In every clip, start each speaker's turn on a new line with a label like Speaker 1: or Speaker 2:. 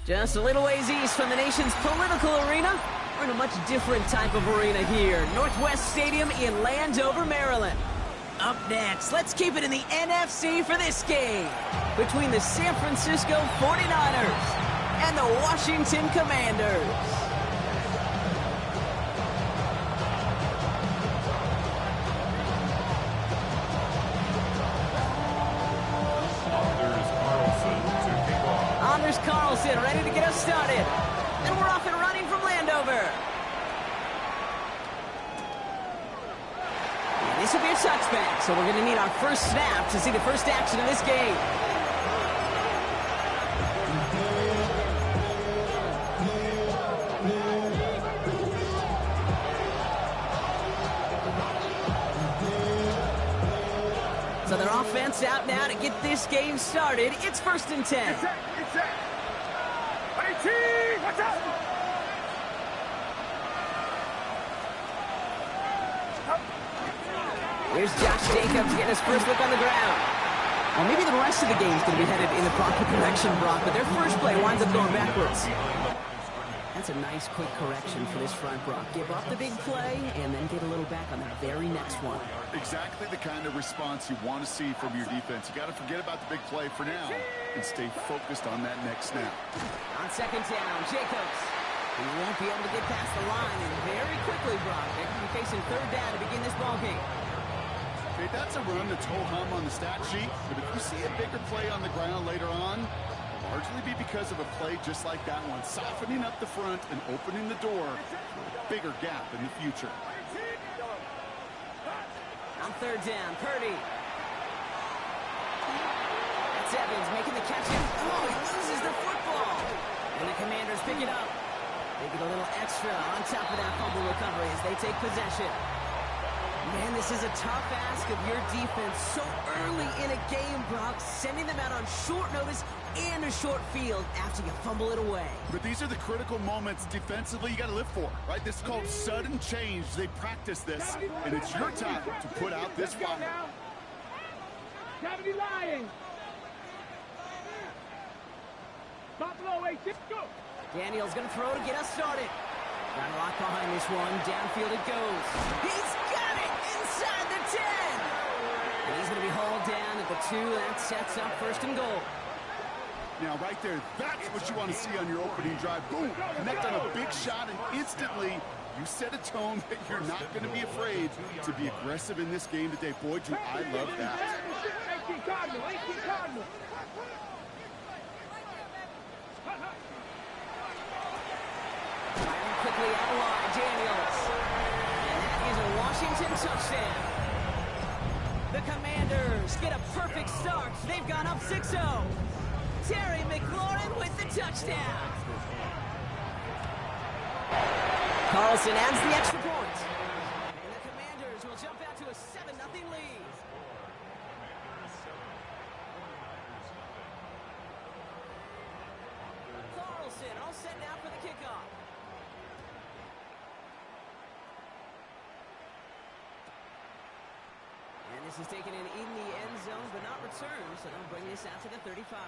Speaker 1: Just a little ways east from the nation's political arena, we're in a much different type of arena here. Northwest Stadium in Landover, Maryland. Up next, let's keep it in the NFC for this game between the San Francisco 49ers and the Washington Commanders. Anders Carlson ready to get us started. And we're off and running from Landover. And this will be a touchback, so we're going to need our first snap to see the first action of this game. So their offense out now to get this game started. It's 1st and 10.
Speaker 2: It's set. 18, watch out!
Speaker 1: Here's Josh Jacobs getting his first look on the ground. Well, maybe the rest of the game's going to be headed in the proper direction, Brock, but their first play winds up going backwards. That's a nice, quick correction for this front, Brock. Give up the big play and then get a little back on the very next one.
Speaker 3: Exactly the kind of response you want to see from your defense. You got to forget about the big play for now and stay focused on that next snap.
Speaker 1: On 2nd down, Jacobs. He won't be able to get past the line, and very quickly, Brock, they're going to be facing 3rd down to begin this ballgame.
Speaker 3: Okay, that's a run that's ho-hum on the stat sheet, but if you see a bigger play on the ground later on, it'll largely be because of a play just like that one, softening up the front and opening the door for a bigger gap in the future.
Speaker 1: On 3rd down, Purdy. That's Evans making the catch. Oh, he loses the football. And the Commanders pick it up. They get a little extra on top of that fumble recovery as they take possession. Man, this is a tough ask of your defense so early in a game, Brock, sending them out on short notice and a short field after you fumble it away.
Speaker 3: But these are the critical moments defensively you got to live for, right? This is called sudden change. They practice this, and it's your time to put out this fire.
Speaker 2: Gravity lying. Buffalo, wait, go.
Speaker 1: Daniel's going to throw to get us started. Got a lot behind this one. Downfield it goes. He's got it inside the 10. And he's going to be hauled down at the 2. That sets up 1st and goal.
Speaker 3: Now, right there, that's what you want to see on your opening drive. Boom, connect on a big shot, and instantly you set a tone that you're not going to be afraid to be aggressive in this game today. Boy, do I love that.
Speaker 2: 18 Cardinal.
Speaker 1: Firing quickly out wide, Daniels. And that is a Washington touchdown. The Commanders get a perfect start. They've gone up 6-0. Terry McLaurin with the touchdown. Carlson adds the extra point. And the Commanders will jump out to a 7-0 lead. Carlson all set now for the kickoff. And this is taken in the end zone, but not returned, so they'll bring this out to the 35.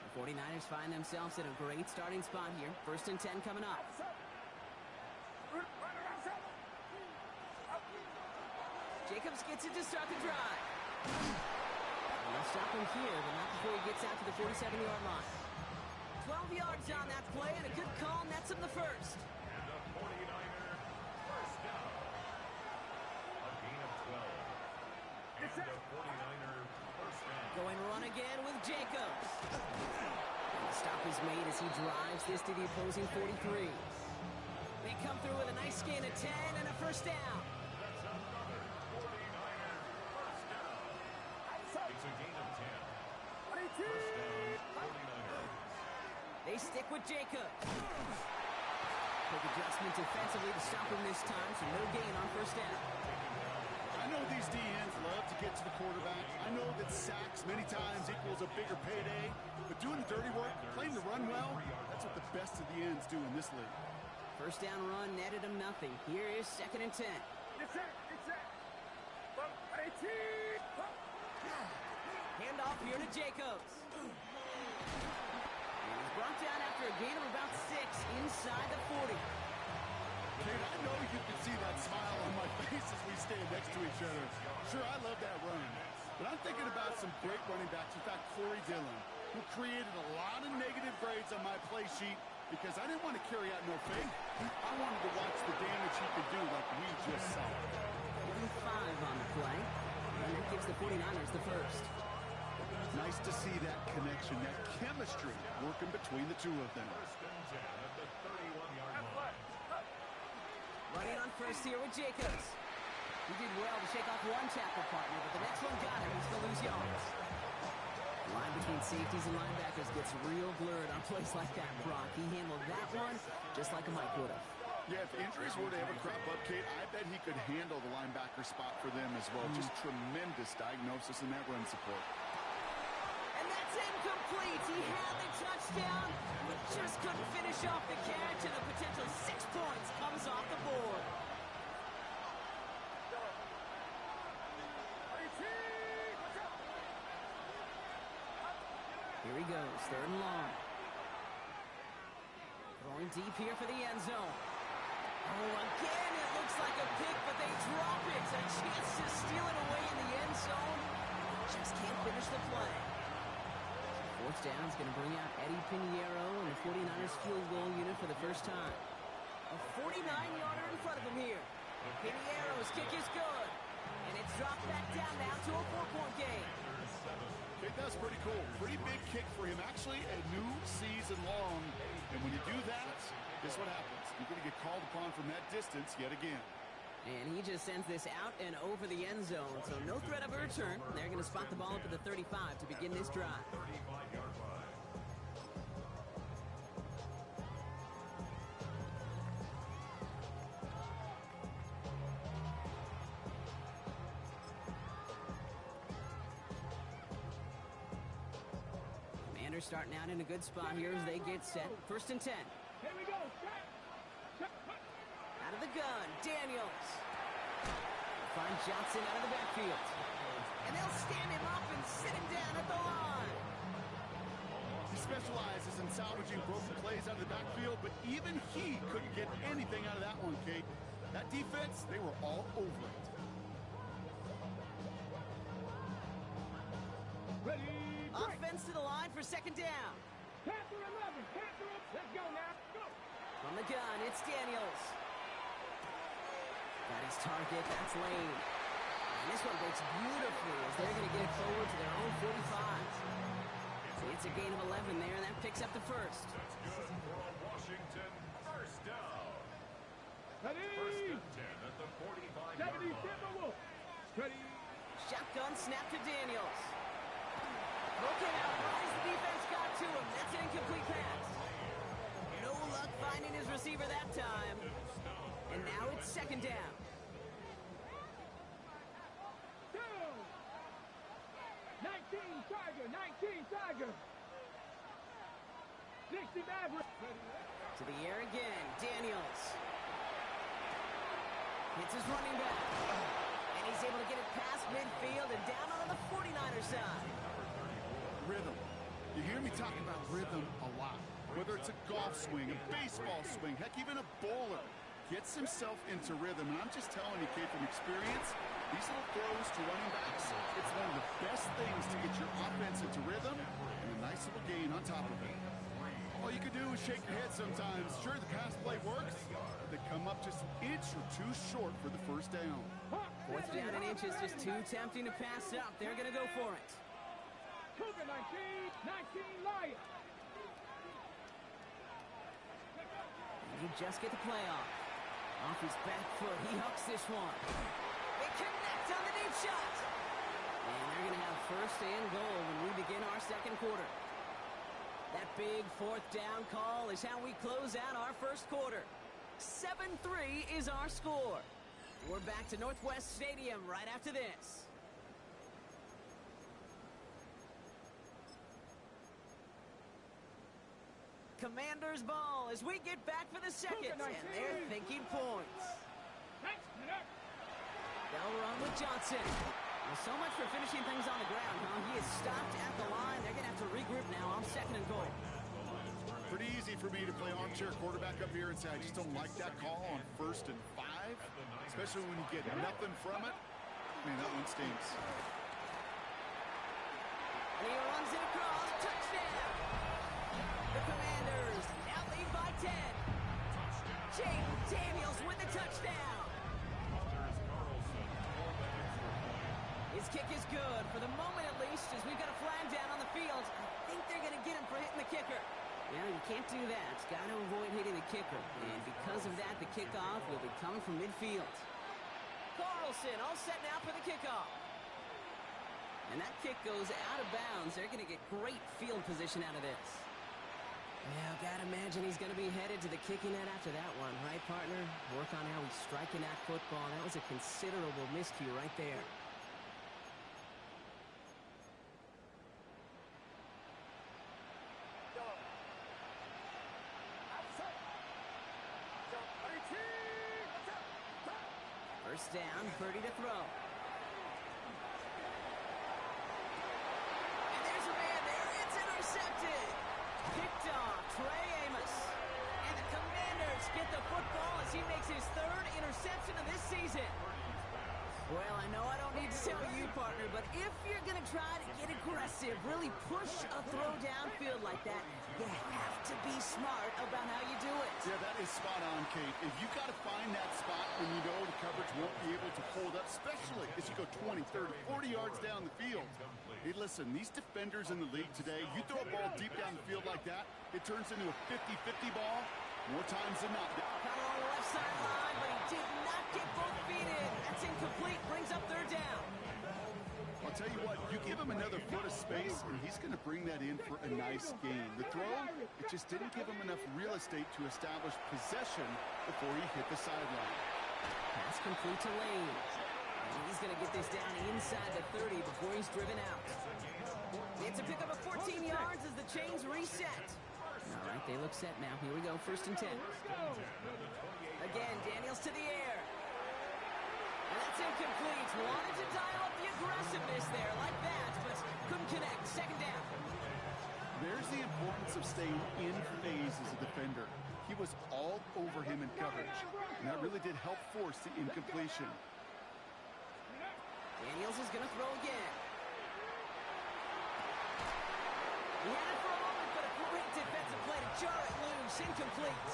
Speaker 1: The 49ers find themselves at a great starting spot here. 1st and 10 coming up. Jacobs gets it to start the drive. And they'll stop him here, but not before he gets out to the 47-yard line. 12 yards on that play, and a good call nets him the first.
Speaker 4: And the 49er first down. A gain of 12. And the 49er first down.
Speaker 1: Going run again with Jacobs. And the stop is made as he drives this to the opposing 43. They come through with a nice gain of 10 and a first down.
Speaker 4: That's another 49er first down. It's a gain of 10. First down, 49ers.
Speaker 1: They stick with Jacobs. Quick adjustment defensively to stop him this time, so no gain on first down.
Speaker 3: I know these DNs love to get to the quarterback. I know that sacks many times equals a bigger payday, but doing the dirty work, playing the run well, that's what the best of the ends do in this league.
Speaker 1: First down run netted him nothing. Here is 2nd and 10.
Speaker 2: Get set. Get set. 18.
Speaker 1: Handoff here to Jacobs. And he's brought down after a gain of about 6 inside the 40.
Speaker 3: Kate, I know you can see that smile on my face as we stand next to each other. Sure, I love that run. But I'm thinking about some great running backs. In fact, Corey Dillon, who created a lot of negative grades on my play sheet because I didn't want to carry out no faith. I wanted to watch the damage he could do like we just saw.
Speaker 1: Only 5 on the play. And that gives the 49ers the first.
Speaker 3: Nice to see that connection, that chemistry working between the two of them.
Speaker 4: First and 10 at the 31-yard line.
Speaker 1: Running on first here with Jacobs. He did well to shake off one tackle partner, but the next one got him. He's going to lose yards. The line between safeties and linebackers gets real blurred on plays like that, Brock. He handled that one just like a Mike would have.
Speaker 3: Yeah, if injuries were to ever crop up, Kate, I bet he could handle the linebacker spot for them as well. Just tremendous diagnosis in that run support.
Speaker 1: And that's incomplete. He had the touchdown, but just couldn't finish off the catch, and a potential 6 points comes off the board.
Speaker 2: 18. Watch out.
Speaker 1: Here he goes, 3rd and long. Throwing deep here for the end zone. Oh, again, it looks like a pick, but they drop it. A chance to steal it away in the end zone. Just can't finish the play. 4th down is going to bring out Eddie Pinheiro and the 49ers field goal unit for the first time. A 49-yarder in front of him here. Pinheiro's kick is good. And it's dropped back down now to a 4-point game.
Speaker 3: I think that's pretty cool. Pretty big kick for him. Actually, a new season long. And when you do that, guess what happens? You're going to get called upon from that distance yet again.
Speaker 1: And he just sends this out and over the end zone. So no threat of a return. They're going to spot the ball up at the 35 to begin this drive.
Speaker 4: 35-yard line.
Speaker 1: Commanders starting out in a good spot here as they get set. 1st and 10.
Speaker 2: Here we go. Set. Set.
Speaker 1: Out of the gun, Daniels. Find Johnson out of the backfield. And they'll stand him up and sit him down at the line.
Speaker 3: He specializes in salvaging broken plays out of the backfield, but even he couldn't get anything out of that one, Kate. That defense, they were all over it.
Speaker 2: Ready. Break.
Speaker 1: Offense to the line for 2nd down.
Speaker 2: Panther 11. Panther up. Let's go now. Go.
Speaker 1: From the gun, it's Daniels. Got his target, that's Lane. And this one breaks beautifully as they're going to get it forward to their own 45. It's a gain of 11 there, and that picks up the first.
Speaker 4: That's good for a Washington first down.
Speaker 2: Ready.
Speaker 4: First and 10 at the 45-yard
Speaker 2: 70.
Speaker 4: line.
Speaker 2: Timberwolf. Ready.
Speaker 1: Shotgun snap to Daniels. Broken out, rise the defense got to him. That's an incomplete pass. No luck finding his receiver that time. And now it's 2nd down.
Speaker 2: 2. 19 Tiger. 19 Tiger. 60 Maverick.
Speaker 1: To the air again, Daniels. Hits his running back. And he's able to get it past midfield and down on the 49er side.
Speaker 3: Rhythm. You hear me talking about rhythm a lot. Whether it's a golf swing, a baseball swing, heck, even a bowler gets himself into rhythm. And I'm just telling you, Kate, from experience, these little throws to running backs, it's one of the best things to get your offense into rhythm and a nice little gain on top of it. All you can do is shake your head sometimes. Sure, the pass play works, but they come up just an inch or two short for the first down.
Speaker 1: 4th down and inches, just too tempting to pass up. They're going to go for it.
Speaker 2: Cougar 19. 19 Lion.
Speaker 1: You just get the play off. Off his back foot, he hooks this one. They connect on the deep shot. And they're going to have 1st and goal when we begin our 2nd quarter. That big 4th down call is how we close out our 1st quarter. 7-3 is our score. We're back to Northwest Stadium right after this. Commanders ball as we get back for the 2nd, and they're thinking points.
Speaker 2: Thanks,
Speaker 1: They'll run with Johnson. Well, so much for finishing things on the ground, huh? He is stopped at the line. They're going to have to regroup now on 2nd and goal.
Speaker 3: Pretty easy for me to play armchair quarterback up here and say I just don't like that call on 1st and 5, especially when you get nothing from it. I mean, that one stinks.
Speaker 1: And he runs it across. Touchdown! The Commanders now lead by 10. Jaden Daniels with the touchdown. His kick is good, for the moment at least, as we've got a flag down on the field. I think they're going to get him for hitting the kicker. Yeah, you can't do that. Got to avoid hitting the kicker. And because of that, the kickoff will be coming from midfield. Carlson all set now for the kickoff. And that kick goes out of bounds. They're going to get great field position out of this. Well, gotta imagine he's going to be headed to the kicking net after that one, right, partner? Work on how he's striking that football. That was a considerable miscue right there. First down, Purdy to throw. And there's a man there. It's intercepted. Picked off, Trey Amos. And the Commanders get the football as he makes his 3rd interception of this season. Well, I know I don't need to tell you, partner, but if you're going to try to get aggressive, really push a throw downfield like that, you have to be smart about how you do it.
Speaker 3: Yeah, that is spot on, Kate. If you've got to find that spot when you know the coverage won't be able to hold up, especially as you go 20, 30, 40 yards down the field. Hey, listen, these defenders in the league today, you throw a ball deep down the field like that, it turns into a 50-50 ball more times than not.
Speaker 1: Power on the left sideline, but he did not get both feet in. That's incomplete. Brings up 3rd down.
Speaker 3: I'll tell you what, you give him another foot of space, and he's going to bring that in for a nice gain. The throw, it just didn't give him enough real estate to establish possession before he hit the sideline.
Speaker 1: Pass complete to Lane. And he's going to get this down inside the 30 before he's driven out. It's a pickup of 14 yards as the chains reset. All right, they look set now. Here we go, 1st and 10. Again, Daniels to the air. And that's incomplete. Wanted to dial up the aggressiveness there like that, but couldn't connect. 2nd down.
Speaker 3: There's the importance of staying in phase as a defender. He was all over him in coverage, and that really did help force the incompletion.
Speaker 1: Daniels is going to throw again. He had it for a moment, but a great defensive play to jar it loose. Incomplete.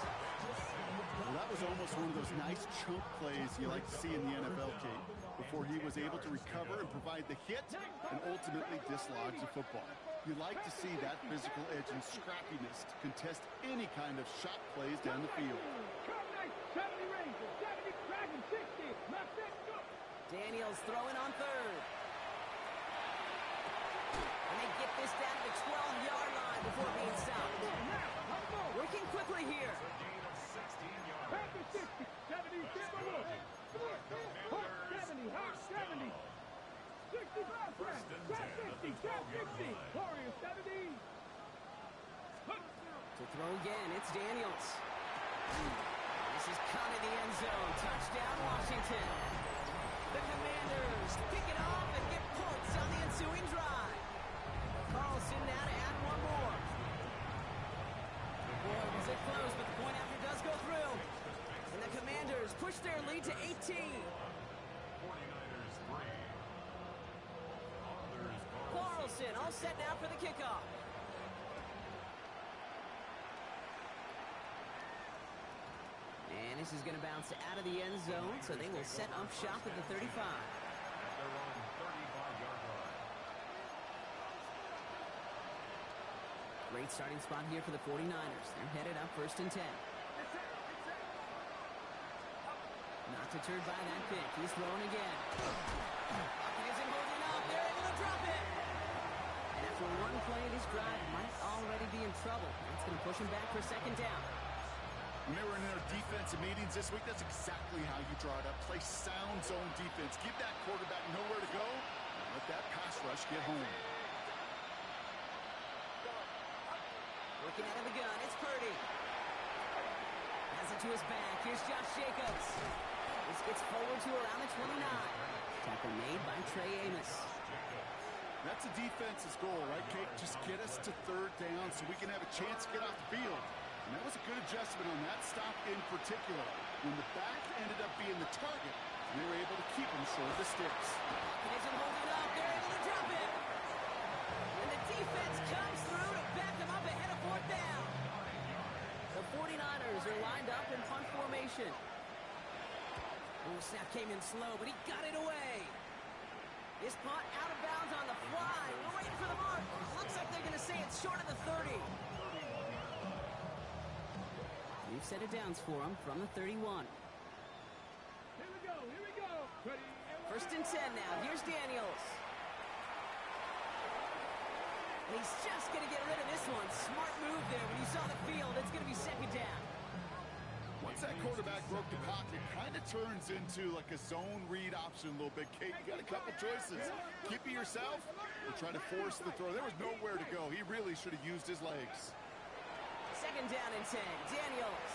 Speaker 3: Well, that was almost one of those nice chunk plays you like to see in the NFL, Kate, before he was able to recover and provide the hit and ultimately dislodge the football. You like to see that physical edge and scrappiness to contest any kind of shot plays down the field.
Speaker 2: 70 Rangers, 70 Dragons, 60. Left set, go.
Speaker 1: Daniels throwing on 3rd. And they get this down to the 12-yard line before being stopped. Working quickly here.
Speaker 2: Panthers 60, 70, Timberwolves. Hawk 70, Hawk 70. 65 Rams, Cat 60, Cat 60. Warriors 70.
Speaker 1: To throw again, it's Daniels. This is caught in the end zone. Touchdown, Washington. The Commanders pick it off and get points on the ensuing drive. Carlson now to add one more. Boy, was it close, but the point after does go through. And the Commanders push their lead to 18.
Speaker 4: 49ers 3.
Speaker 1: Carlson all set now for the kickoff. And this is going to bounce out of the end zone, so they will set up shop at the 35.
Speaker 4: At their own 35-yard line.
Speaker 1: Great starting spot here for the 49ers. They're headed up 1st and 10. Not deterred by that pick. He's throwing again. Pocket isn't holding up. They're able to drop it. And after one play, this drive might already be in trouble. That's going to push him back for 2nd down.
Speaker 3: When they were in their defensive meetings this week, that's exactly how you draw it up. Play sound zone defense. Give that quarterback nowhere to go. And let that pass rush get home.
Speaker 1: Working out of the gun, it's Purdy. Has it to his back. Here's Josh Jacobs. This gets forward to around the 29. Tackle made by Trey Amos.
Speaker 3: That's a defense's goal, right, Kate? Just get us to third down so we can have a chance to get off the field. And that was a good adjustment on that stop in particular. When the back ended up being the target, we were able to keep him short of the sticks.
Speaker 1: Pocket isn't holding up. They're able to drop it. And the defense comes through to back them up ahead of fourth down. The 49ers are lined up in punt formation. Oh, snap came in slow, but he got it away. This punt out of bounds on the fly. We're waiting for the mark. Looks like they're going to say it's short of the 30. We've set it downs for him from the 31.
Speaker 2: Here we go. Here we go. Ready.
Speaker 1: First and 10 now. Here's Daniels. He's just going to get rid of this one. Smart move there. When you saw the field, it's going to be second down.
Speaker 3: Once that quarterback broke the pocket, kind of turns into like a zone read option a little bit. Kate, you got a couple choices. Keep it yourself or try to force the throw. There was nowhere to go. He really should have used his legs.
Speaker 1: Second down and 10. Daniels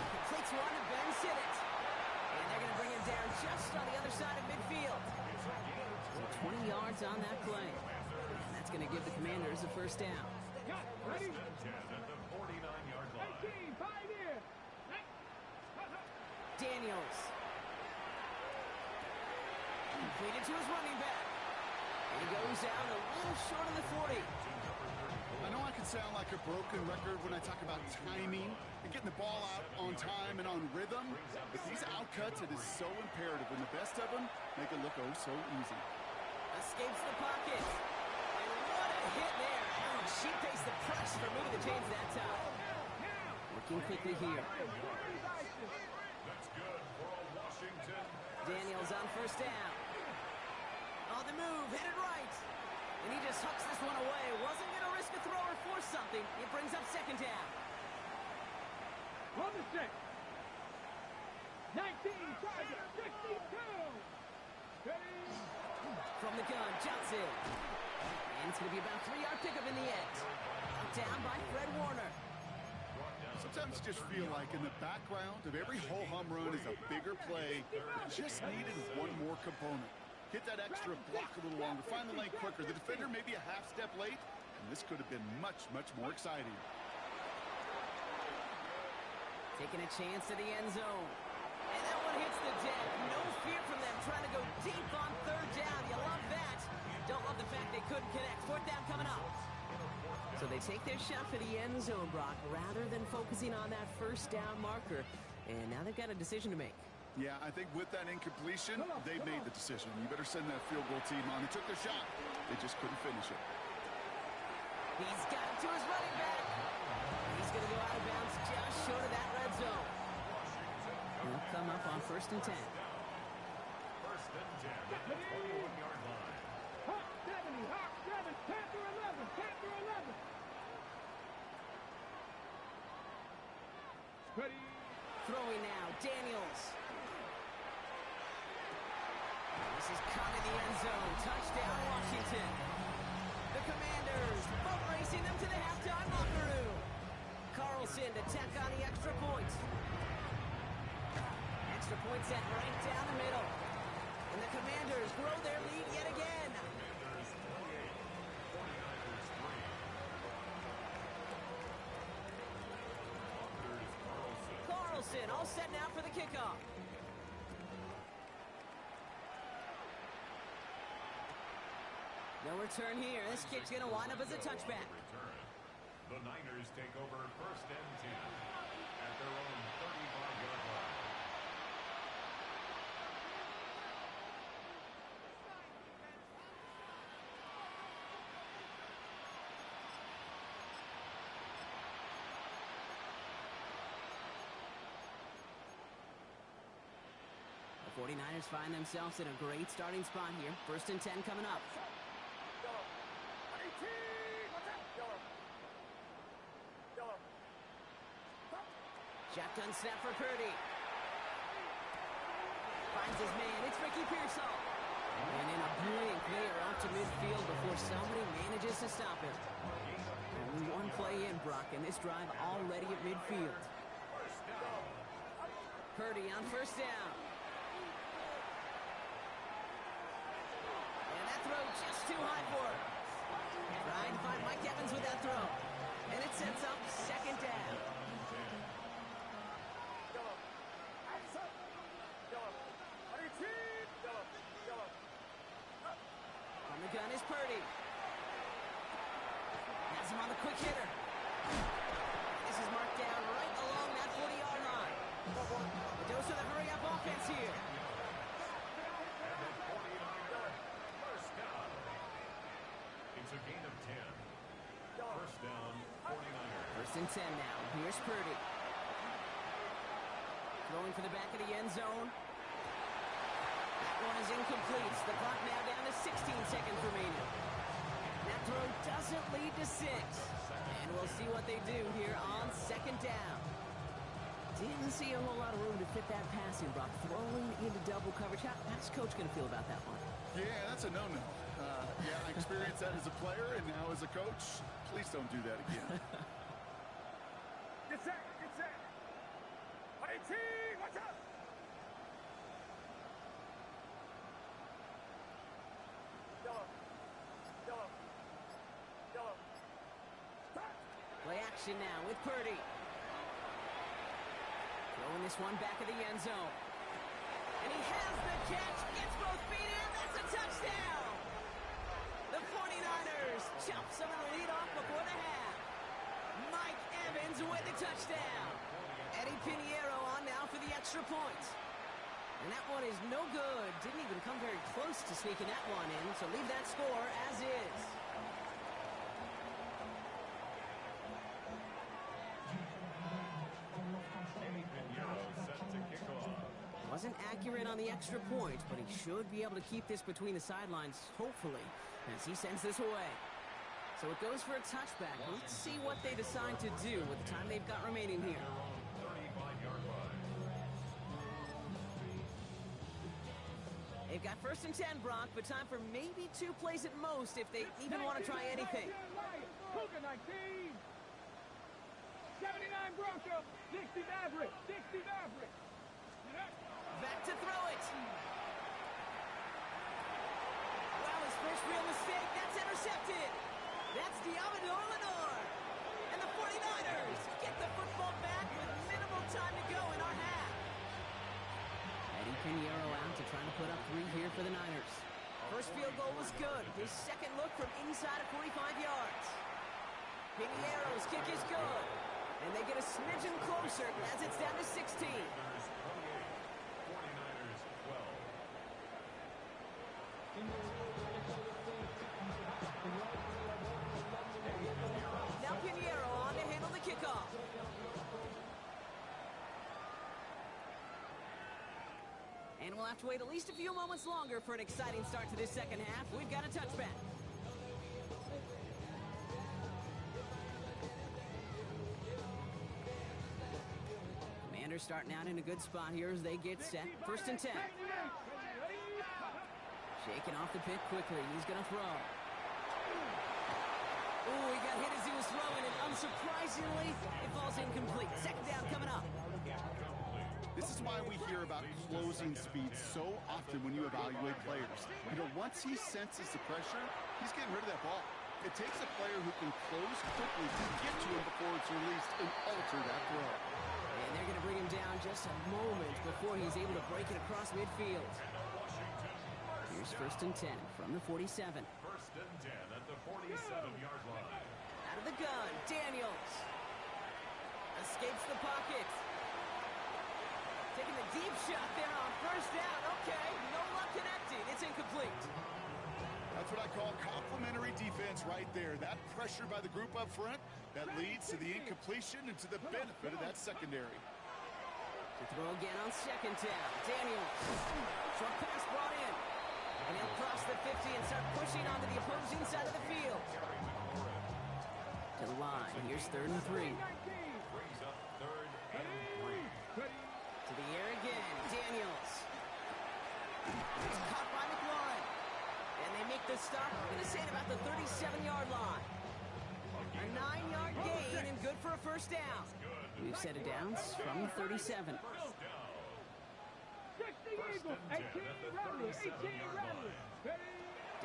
Speaker 1: completes one to Ben Simmons. And they're going to bring him down just on the other side of midfield. So 20 yards on that play. And that's going to give the Commanders a first down.
Speaker 2: Ready?
Speaker 4: 10 at the 49-yard line.
Speaker 2: 18, 5 here.
Speaker 1: Daniels. Completed to his running back. And he goes down a little short of the 40.
Speaker 3: I know I can sound like a broken record when I talk about timing and getting the ball out on time and on rhythm, but these outcuts, it is so imperative, and the best of them make it look oh so easy.
Speaker 1: Escapes the pocket. And what a hit there. Ouch, she faced the press for moving the chains that time. Working quickly here.
Speaker 4: That's good for a Washington.
Speaker 1: Daniels on first down. On the move, headed right. And he just hucks this one away. Wasn't going to risk a throw or force something. It brings up second down.
Speaker 2: On the set. 19, target, 62. Ready?
Speaker 1: From the gun, Johnson. And it's going to be about a 3-yard pickup in the end. Down by Fred Warner.
Speaker 3: Sometimes you just feel like in the background of every ho-hum run is a bigger play. Just needed one more component. Hit that extra block a little longer, find the lane quicker. The defender may be a half step late, and this could have been much, much more exciting.
Speaker 1: Taking a chance to the end zone. And that one hits the deck. No fear from them trying to go deep on third down. You love that. Don't love the fact they couldn't connect. Fourth down coming up. So they take their shot for the end zone, Brock, rather than focusing on that first down marker. And now they've got a decision to make.
Speaker 3: Yeah, I think with that incompletion, they made the decision. You better send that field goal team on. They took their shot. They just couldn't finish it.
Speaker 1: He's got it to his running back. He's going to go out of bounds just short of that red zone. He'll come up on first and 10.
Speaker 4: First and 10 at the 21-yard line.
Speaker 2: Hawk 70, Hawk 7, Panther 11, Panther 11. Ready?
Speaker 1: Throwing now, Daniels. This is caught in the end zone. Touchdown, Washington. The Commanders boat racing them to the halftime locker room. Carlson to tack on the extra point. Extra point set right down the middle. And the Commanders grow their lead yet again.
Speaker 4: Commanders 28, 49ers 3.
Speaker 1: Carlson all set now for the kickoff. No return here. This kick's going to wind up as a touchback.
Speaker 4: Return. The Niners take over first and 10 at their own 35-yard line.
Speaker 1: The 49ers find themselves in a great starting spot here. First and 10 coming up. Shotgun snap for Purdy. Finds his man. It's Ricky Pearsall. And in a brilliant clear out to midfield before somebody manages to stop him. Only one play in, Brock, and this drive already at midfield. Purdy on first down. for it. Trying to find Mike Evans with that throw. And it sets up second down. On the gun is Purdy. Has him on the quick hitter. This is marked down right along that 40-yard line. A dose of the hurry-up offense here.
Speaker 4: First down. It's a gain of 10. First down, 49ers.
Speaker 1: First and 10 now. Here's Purdy. Throwing for the back of the end zone. That one is incomplete. The clock now down to 16 seconds remaining. That throw doesn't lead to 6. And we'll see what they do here on second down. Didn't see a whole lot of room to fit that passing, Brock. Throwing into double coverage. How's Coach going to feel about that one?
Speaker 3: Yeah, that's a no-no. Yeah, I experienced that as a player and now as a coach. Please don't do that again.
Speaker 2: Get set. Hey, team, watch out.
Speaker 1: Play action now with Purdy. Throwing this one back of the end zone. And he has the catch. Gets both feet in. That's a touchdown. The 49ers chop some of the lead off before the half. Mike Evans with the touchdown. Eddie Pinheiro on now for the extra point. And that one is no good. Didn't even come very close to sneaking that one in. So leave that score as is. Wasn't accurate on the extra point, but he should be able to keep this between the sidelines, hopefully, as he sends this away. So it goes for a touchback. Let's see what they decide to do with the time they've got remaining here. They've got first and 10, Brock, but time for maybe 2 plays at most if they even want to try anything.
Speaker 2: 79 Bronco, 60 Maverick.
Speaker 1: Back to throw it. Well, his first real mistake. That's intercepted. That's Diamondor Lenore. And the 49ers get the football back with minimal time to go in our half. Eddie Pinheiro out to try to put up 3 here for the Niners. First field goal was good. His second look from inside of 45 yards. Pinheiro's kick is good. And they get a smidgen closer as it's down to 16. Now Pinheiro on to handle the kickoff. And we'll have to wait at least a few moments longer for an exciting start to this second half. We've got a touchback. Commanders starting out in a good spot here as they get set. First and 10. Shaking off the pick quickly. He's going to throw. Ooh, he got hit as he was throwing, and unsurprisingly, it falls incomplete. Second down coming up.
Speaker 3: This is why we hear about closing speed so often when you evaluate players. You know, once he senses the pressure, he's getting rid of that ball. It takes a player who can close quickly to get to him before it's released and alter that throw.
Speaker 1: And they're going to bring him down just a moment before he's able to break it across midfield. Here's first and 10 from the 47.
Speaker 4: First and 10 at the 47-yard line.
Speaker 1: Out of the gun, Daniels. Escapes the pocket. Taking the deep shot there on first down. Okay, no luck connecting. It's incomplete.
Speaker 3: That's what I call complementary defense right there. That pressure by the group up front, that leads to the incompletion and to the benefit of that secondary.
Speaker 1: To throw again on second down. Daniels. Short pass brought in. And he'll cross the 50 and start pushing onto the opposing side of the field. To the line. Here's third and 3.
Speaker 4: Brings up third and 3.
Speaker 1: To the air again. Daniels. It's caught by McLaurin. And they make the stop. I'm going to say it about the 37-yard line. A 9-yard gain and good for a first down. We've set it down from 37.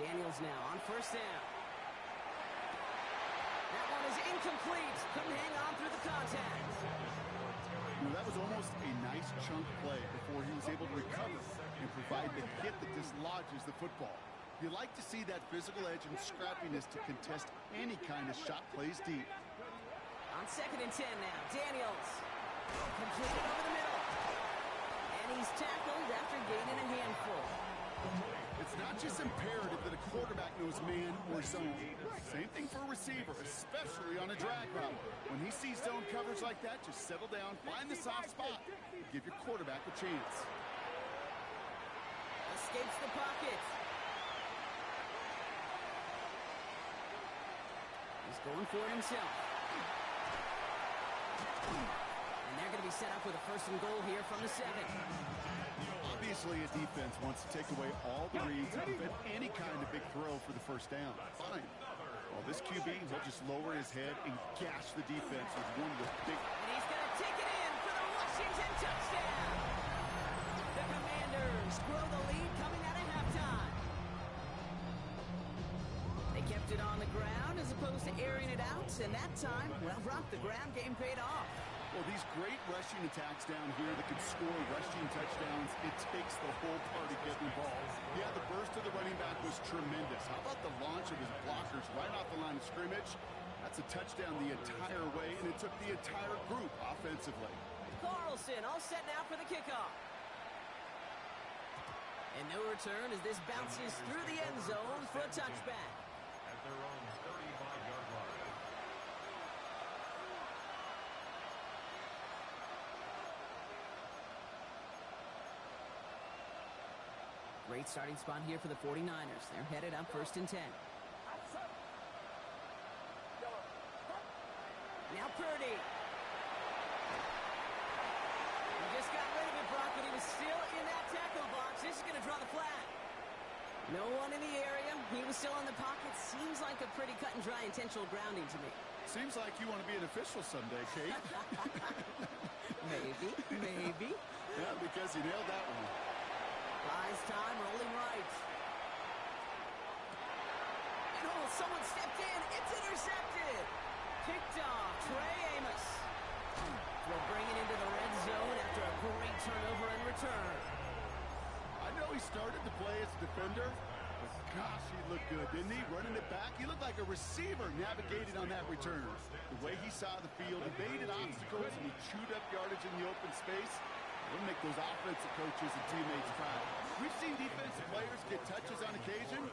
Speaker 1: Daniels now on first down. That one is incomplete. Couldn't hang on through the contact.
Speaker 3: That was almost a nice chunk play before he was able to recover and provide the hit that dislodges the football. You like to see that physical edge and scrappiness to contest any kind of shot plays deep.
Speaker 1: On 2nd and 10 now, Daniels. Completed over the middle. And he's tackled after gaining a handful.
Speaker 3: It's not just imperative that a quarterback knows man or zone. Same thing for a receiver, especially on a drag route. When he sees zone coverage like that, just settle down, find the soft spot, and give your quarterback a chance.
Speaker 1: Escapes the pocket. He's going for it himself. And they're going to be set up with a 1st and goal here from the 7.
Speaker 3: Obviously, a defense wants to take away all the reads and prevent any kind of big throw for the 1st down. Fine. Well, this QB, he'll just lower his head and gash the defense with one of those big...
Speaker 1: And he's going to take it in for the Washington touchdown. The Commanders grow the lead coming out of halftime. They kept it on the ground as opposed to airing it out, and that time, well, Brock, the ground game paid off.
Speaker 3: Well, these great rushing attacks down here that can score rushing touchdowns, it takes the whole party getting involved. Yeah, the burst of the running back was tremendous. How about the launch of his blockers right off the line of scrimmage? That's a touchdown the entire way, and it took the entire group offensively.
Speaker 1: Carlson all set now for the kickoff. And no return as this bounces through the end zone for a touchback.
Speaker 4: At their own 35-yard line.
Speaker 1: Great starting spot here for the 49ers. They're headed up 1st and 10. Now Purdy. He just got rid of it, Brock, but he was still in that tackle box. This is going to draw the flag. No one in the area. He was still in the pocket. Seems like a pretty cut and dry intentional grounding to me.
Speaker 3: Seems like you want to be an official someday, Kate.
Speaker 1: Maybe.
Speaker 3: Yeah, because you nailed that one.
Speaker 1: Buys time, rolling right. And someone stepped in. It's intercepted. Picked off Trey Amos. Will bring it into the red zone after a great turnover and return.
Speaker 3: I know he started the play as a defender, but gosh, he looked good, didn't he? Running it back, he looked like a receiver navigating on that return. The way he saw the field, evaded obstacles, and he chewed up yardage in the open space. It'll make those offensive coaches and teammates proud. We've seen defensive players get touches on occasion.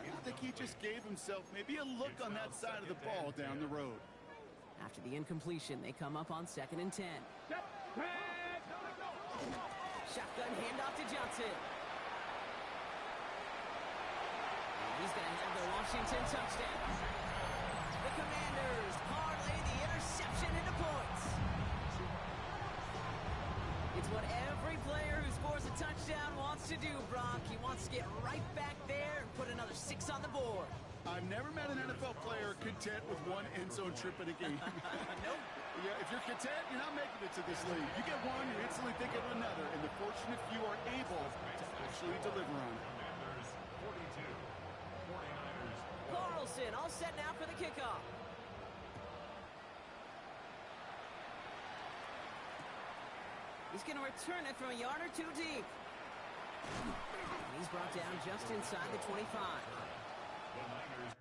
Speaker 3: I think he just gave himself maybe a look on that side of the ball down the road.
Speaker 1: After the incompletion, they come up on 2nd and 10. Shotgun handoff to Johnson. And he's going to have the Washington touchdown. The Commanders parlay the interception into points. It's what every player who scores a touchdown wants to do, Brock. He wants to get right back there and put another 6 on the board.
Speaker 3: I've never met an NFL player content with one end zone trip in a game.
Speaker 1: Nope.
Speaker 3: Yeah, if you're content, you're not making it to this league. You get one, you instantly think of another, and the fortunate few are able to actually deliver on it.
Speaker 4: Commanders 42, 49ers.
Speaker 1: Carlson all set now for the kickoff. He's going to return it from a yard or 2 deep. And he's brought down just inside the 25.
Speaker 4: The Niners